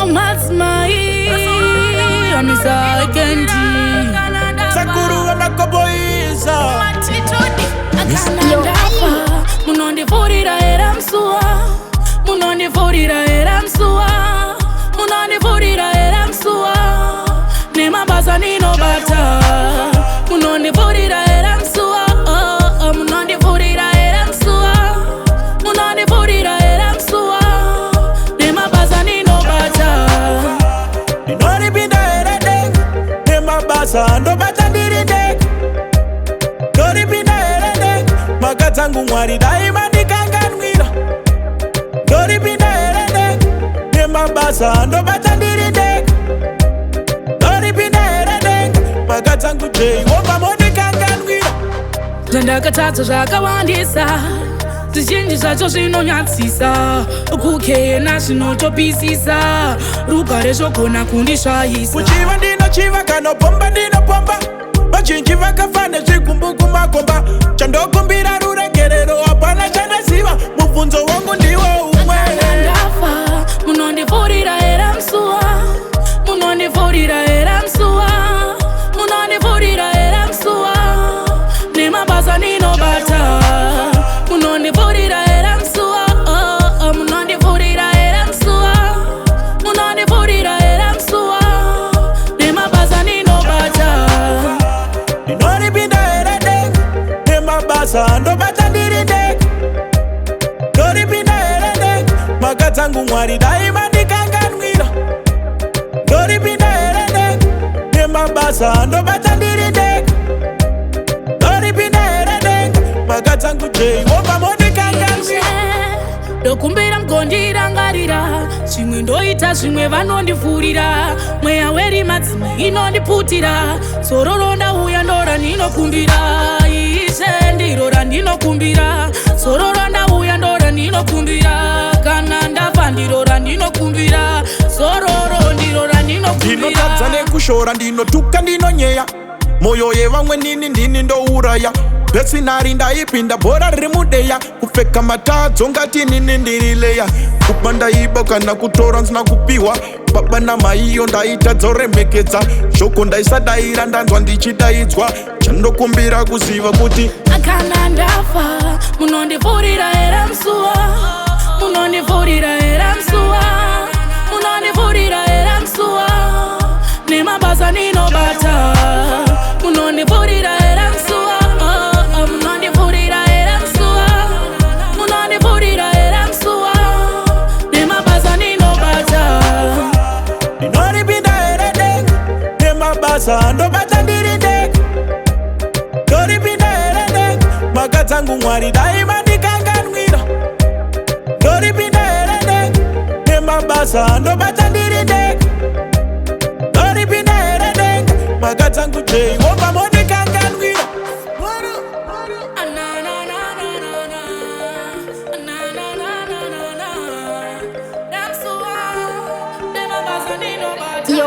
Madzimai, amisa kendi. Sakuru wanakoboiza. Ndafa, munondivurira era msuwa. Munondivurira era msuwa. Munondivurira era msuwa. Nemabasa ninobata. Munondivurira era msuwa. Munondivurira era msuwa. Munondivurira era msuwa. Nemabasa ninobata. Ndinolipinda era dek. Nemabasa ndobata ndiri dek. Ndolipinda era dek. Makadzangu Mwari daima ndikanganwira. Ndolipinda era dek. Nemabasa ndobata ndiri dek. Ndolipinda era dek. Makadzangu Jehova mondikanganwira. Zvandakatadza zvakawandisa, zvizhinji zvacho zvinonyatsisa, kukena zvinotopisisa, rugare zvogona kundisvayisa. Kuchiva ndinochiva, kanopomba ndinopomba. Vazhinji vakafa nezvigumbu kumakomba. Chandokumbira ruregerero hapana chanaziva. Mubvunzo wangu ndiwo umwe. Ndafa, munondivurira era msuwa. Munondivurira era msuwa. Munondivurira era msuwa. Nemabasa ninobata. Munondivurira era msuwa. Munondivurira era msuwa. Munondivurira era msuwa. Nemabasa ninobata. Ndinolipinda era dek. Nemabasa ndobata ndiri dek. Ndolipinda era dek. Makadzangu Mwari daima ndikanganwira. Ndolipinda era dek. Nemabasa ndobata ndiri dek. Ndolipinda era dek. Makadzangu Jehova mondikanganwira. Ndokumbira mgondirangarira, zvimwe ndoita zvimwe vanondivhurira, mweya weri madzimai inondiputira, sororo ndauya ndora ndinokumbira, ishe ndiro randinokumbira, sororo ndauya ndora ndinokumbira, kana ndafa ndiro randinokumbira, sororo ndiro randinokumbira. Ndinotadza nekushora, ndinotuka ndinonyeya, moyo yevamwe ndini ndouraya. Besinari ndaipinda bhora riri mudeya, kupfeka matadzo ngati nini ndirileya, kuba ndaiba kana kutora nsina kupiwa, baba namaiyo ndaita dzorembekedza, shoko ndaisadaira ndanzwa ndichidaidzwa, chandokumbira kuziva kuti Kana ndafa, munondivurira era msuwa. Munondivurira era msuwa. Munondivurira era msuwa. Nemabasa ninobata. Munondivurira era msuwa. Munondivurira era msuwa. Munondivurira era msuwa. Nemabasa ninobata. ndinolipinda era dek. Nemabasa ndobata ndiri dek. Ndolipinda era dek. Makadzangu Mwari daima ndikanganwira. Ndolipinda era dek. Nemabasa ndobata ndiri dek. Ndolipinda era dek. Makadzangu Jehova mondikanganwira. Yo,